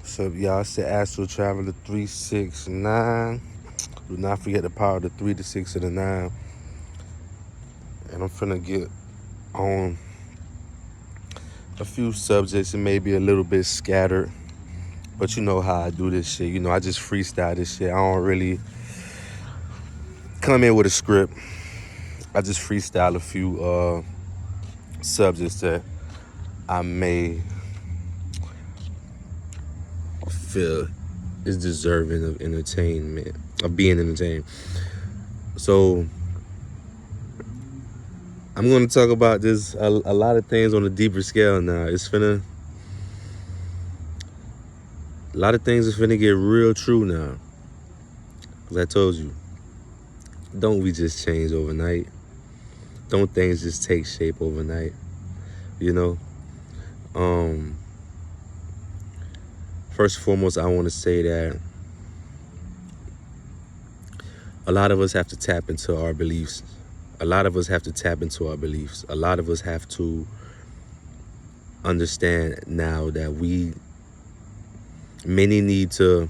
So y'all, it's the Astral Traveler 369. Do not forget the power of the 3, the 6, and the 9. And I'm finna get on a few subjects. It may be a little bit scattered, but you know how I do this shit. You know, I just freestyle this shit. I don't really come in with a script. I just freestyle a few subjects that I may feel is deserving of entertainment, of being entertained. So I'm going to talk about this a lot of things on a deeper scale now. A lot of things is finna get real true now. Cause I told you, don't we just change overnight? Don't things just take shape overnight? You know. First and foremost, I want to say that a lot of us have to tap into our beliefs. A lot of us have to tap into our beliefs. A lot of us have to understand now that many need to.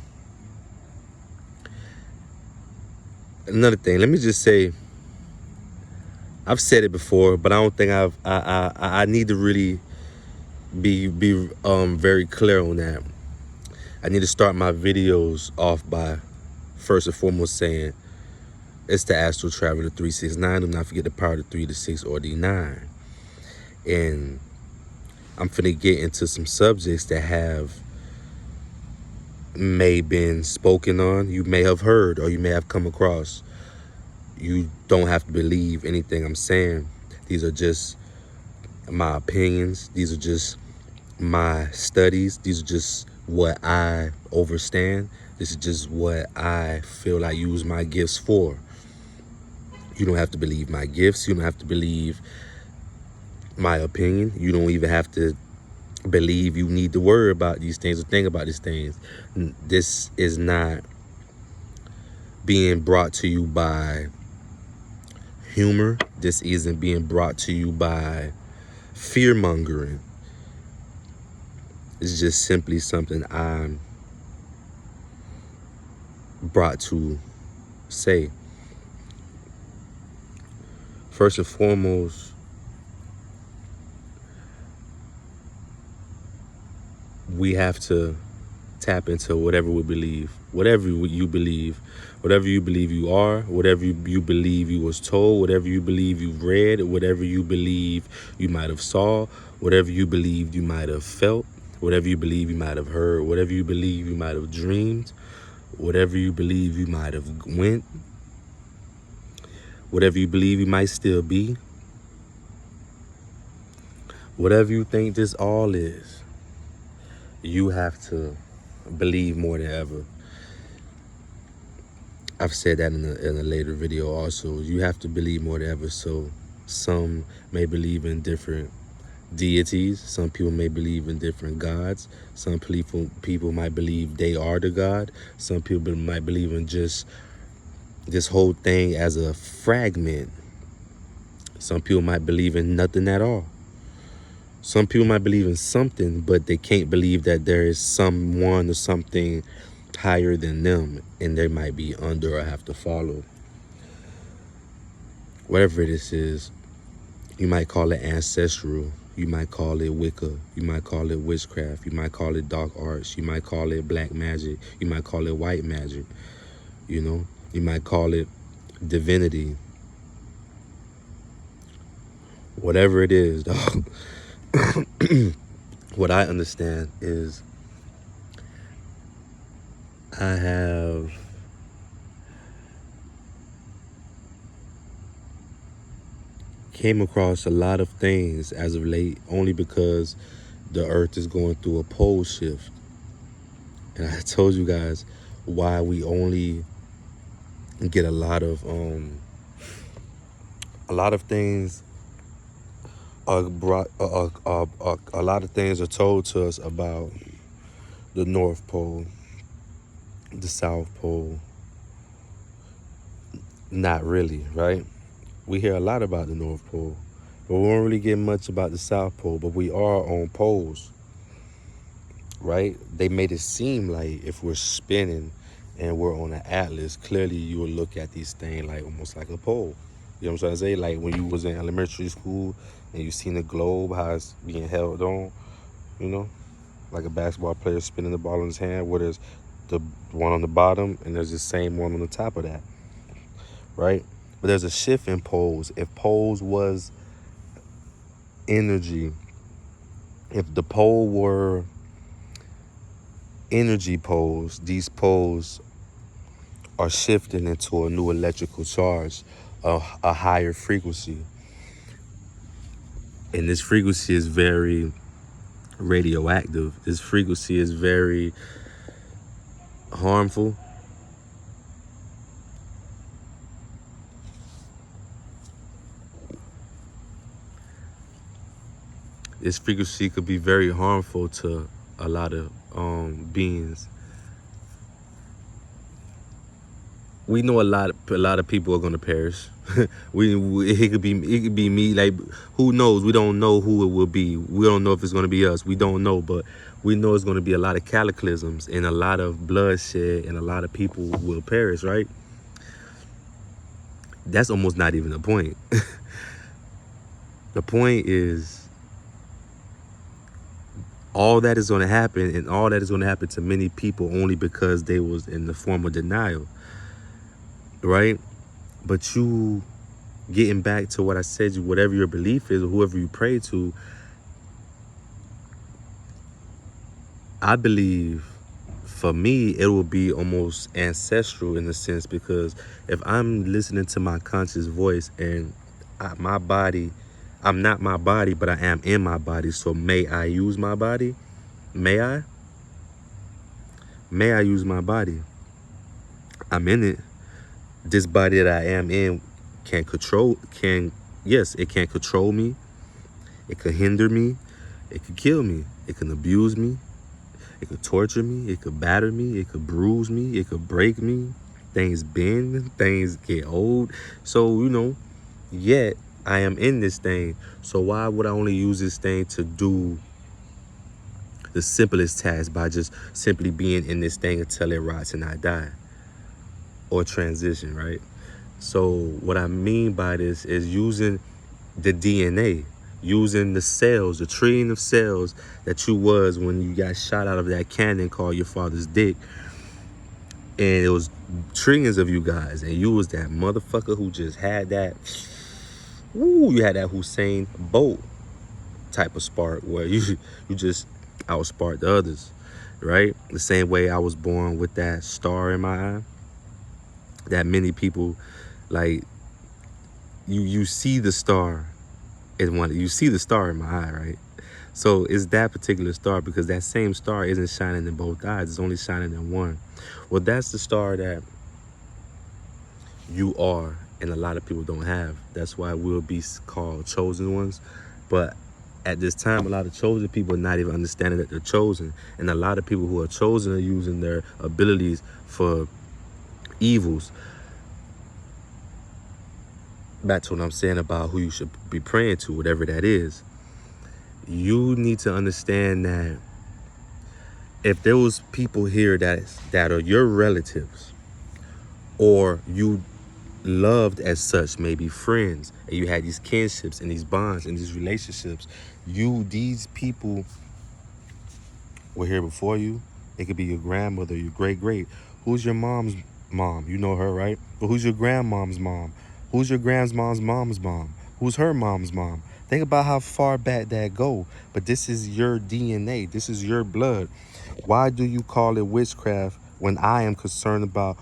Another thing, let me just say, I've said it before, but I don't think I need to really be very clear on that. I need to start my videos off by first and foremost saying it's the Astral Traveler 369. Do not forget the power of the 3, the 6, or the 9. And I'm finna get into some subjects that have may been spoken on, you may have heard, or you may have come across. You don't have to believe anything I'm saying. These are just my opinions. These are just my studies. These are just what I overstand. This is just what I feel I use my gifts for. You don't have to believe my gifts. You don't have to believe my opinion. You don't even have to believe you need to worry about these things or think about these things. This is not being brought to you by humor. This isn't being brought to you by fear mongering. It's just simply something I'm brought to say. First and foremost, we have to tap into whatever we believe. Whatever you believe you are, whatever you believe you was told, whatever you believe you read, whatever you believe you might have saw, whatever you believe you might have felt, whatever you believe you might have heard, whatever you believe you might have dreamed, whatever you believe you might have went, whatever you believe you might still be, whatever you think this all is, you have to believe more than ever. I've said that in a later video also. You have to believe more than ever. So some may believe in different deities. Some people may believe in different gods. Some people might believe they are the God. Some people might believe in just this whole thing as a fragment. Some people might believe in nothing at all. Some people might believe in something, but they can't believe that there is someone or something higher than them, and they might be under or have to follow. Whatever this is, you might call it ancestral, you might call it Wicca, you might call it witchcraft, you might call it dark arts, you might call it black magic, you might call it white magic, you know, you might call it divinity. Whatever it is, dog. What I understand is I have came across a lot of things as of late only because the earth is going through a pole shift. And I told you guys why we only get a lot of things are brought a lot of things are told to us about the North Pole, the South Pole. Not really, right? We hear a lot about the North Pole, but we don't really get much about the South Pole, but we are on poles. right? They made it seem like if we're spinning and we're on an atlas, clearly you will look at these things like almost like a pole. You know what I'm trying to say? Like when you was in elementary school and you seen the globe, how it's being held on, you know, like a basketball player spinning the ball in his hand, where there's the one on the bottom and there's the same one on the top of that, right? But there's a shift in poles. If poles was energy, if the pole were energy poles, these poles are shifting into a new electrical charge, a higher frequency. And this frequency is very radioactive. This frequency is very harmful. This frequency could be very harmful to a lot of beings. We know a lot of people are gonna perish. It could be me. Like, who knows? We don't know who it will be. We don't know if it's gonna be us. We don't know, but we know it's gonna be a lot of cataclysms and a lot of bloodshed and a lot of people will perish. Right? That's almost not even the point. The point is all that is gonna happen, and all that is gonna happen to many people only because they was in the form of denial. Right? But you getting back to what I said, whatever your belief is or whoever you pray to, I believe for me it will be almost ancestral in a sense, because if I'm listening to my conscious voice and my body, I'm not my body, but I am in my body. So may I use my body? May I? May I use my body? I'm in it. This body that I am in it can control me. It could hinder me. It could kill me. It can abuse me. It could torture me. It could batter me. It could bruise me. It could break me. Things bend. Things get old. So, yet I am in this thing. So why would I only use this thing to do the simplest task by just simply being in this thing until it rots and I die? Or transition, right? So what I mean by this is using the DNA, using the cells, the trillion of cells that you was when you got shot out of that cannon called your father's dick. And it was trillions of you guys, and you was that motherfucker who just had that, you had that Hussein Bolt type of spark where you just outspark the others, right? The same way I was born with that star in my eye. That many people, like, you see the star you see the star in my eye, right? So it's that particular star, because that same star isn't shining in both eyes. It's only shining in one. Well, that's the star that you are, and a lot of people don't have. That's why we'll be called chosen ones. But at this time, a lot of chosen people are not even understanding that they're chosen. And a lot of people who are chosen are using their abilities for evils. Back to what I'm saying about who you should be praying to, whatever that is. You need to understand that if there was people here that are your relatives, or you loved as such, maybe friends, and you had these kinships and these bonds and these relationships, these people were here before you. It could be your grandmother, your great. Who's your mom's mom? You know her, right? But who's your grandmom's mom? Who's your grandmom's mom's mom? Who's her mom's mom? Think about how far back that go. But this is your DNA. This is your blood. Why do you call it witchcraft when I am concerned about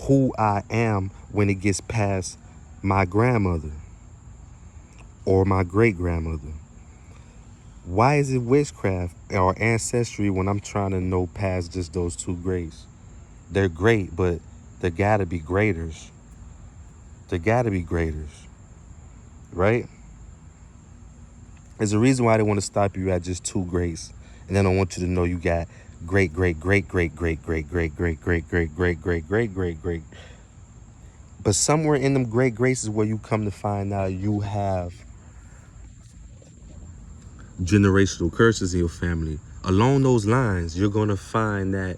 who I am when it gets past my grandmother or my great-grandmother? Why is it witchcraft or ancestry when I'm trying to know past just those two greats? They're great, but there gotta be graders. There gotta be graders, right? There's a reason why they want to stop you at just two greats, and then I want you to know you got great. But somewhere in them great graces where you come to find out you have generational curses in your family, along those lines, you're going to find that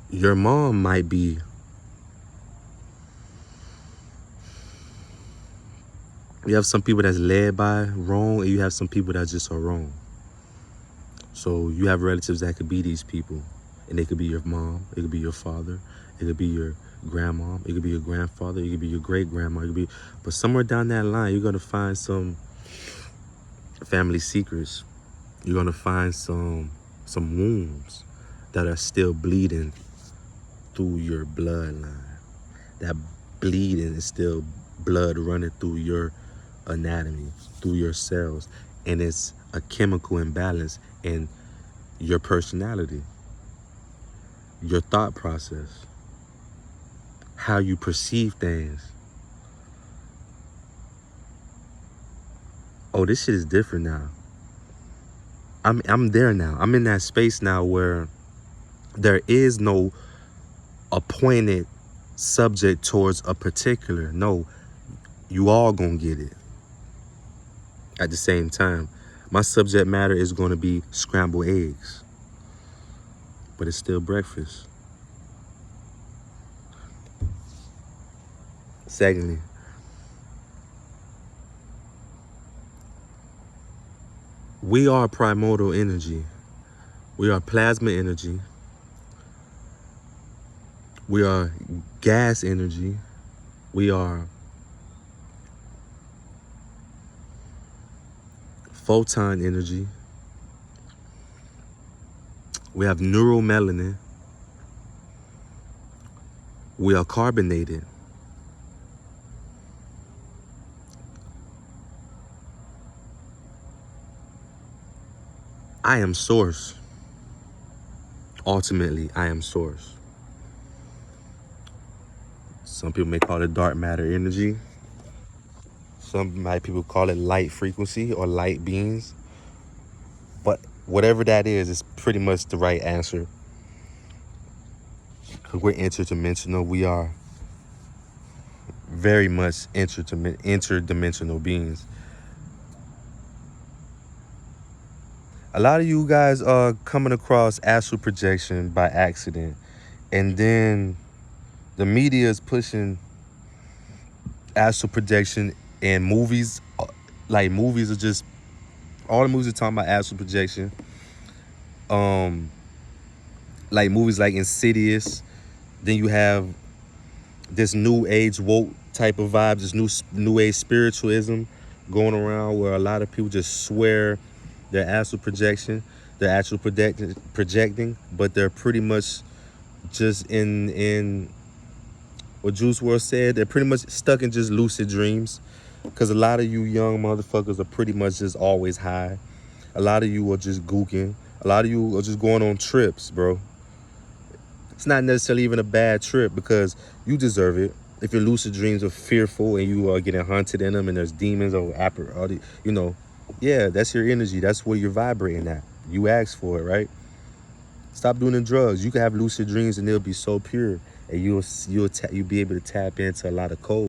your mom might be you have some people that's led by wrong, and you have some people that just are wrong. So you have relatives that could be these people, and they could be your mom, it could be your father, it could be your grandma, it could be your grandfather, it could be your great grandma, it could be, but somewhere down that line, you're gonna find some family secrets. You're gonna find some wounds that are still bleeding through your bloodline. That bleeding is still blood running through your anatomy, through your cells, and it's a chemical imbalance in your personality, your thought process, how you perceive things. Oh, this shit is different now. I'm there now. I'm in that space now where there is no appointed subject towards a particular. No, you all gonna get it at the same time. My subject matter is gonna be scrambled eggs, but it's still breakfast. Secondly, we are primordial energy. We are plasma energy. We are gas energy. We are photon energy. We have neuromelanin. We are carbonated. I am source. Ultimately, I am source. Some people may call it dark matter energy. Some people call it light frequency or light beings. But whatever that is pretty much the right answer. Because we're interdimensional. We are very much interdimensional beings. A lot of you guys are coming across astral projection by accident. And then the media is pushing astral projection in movies. Like movies are just, all the movies are talking about astral projection. Like movies like Insidious. Then you have this new age woke type of vibe, this new age spiritualism going around where a lot of people just swear they're astral projection, they're actual projecting, but they're pretty much just in what Juice WRLD said, they're pretty much stuck in just lucid dreams. Because a lot of you young motherfuckers are pretty much just always high. A lot of you are just gooking. A lot of you are just going on trips, bro. It's not necessarily even a bad trip because you deserve it. If your lucid dreams are fearful and you are getting hunted in them and there's demons or you know, yeah, that's your energy. That's where you're vibrating at. You asked for it, right? Stop doing the drugs. You can have lucid dreams and they'll be so pure, and you'll be able to tap into a lot of code.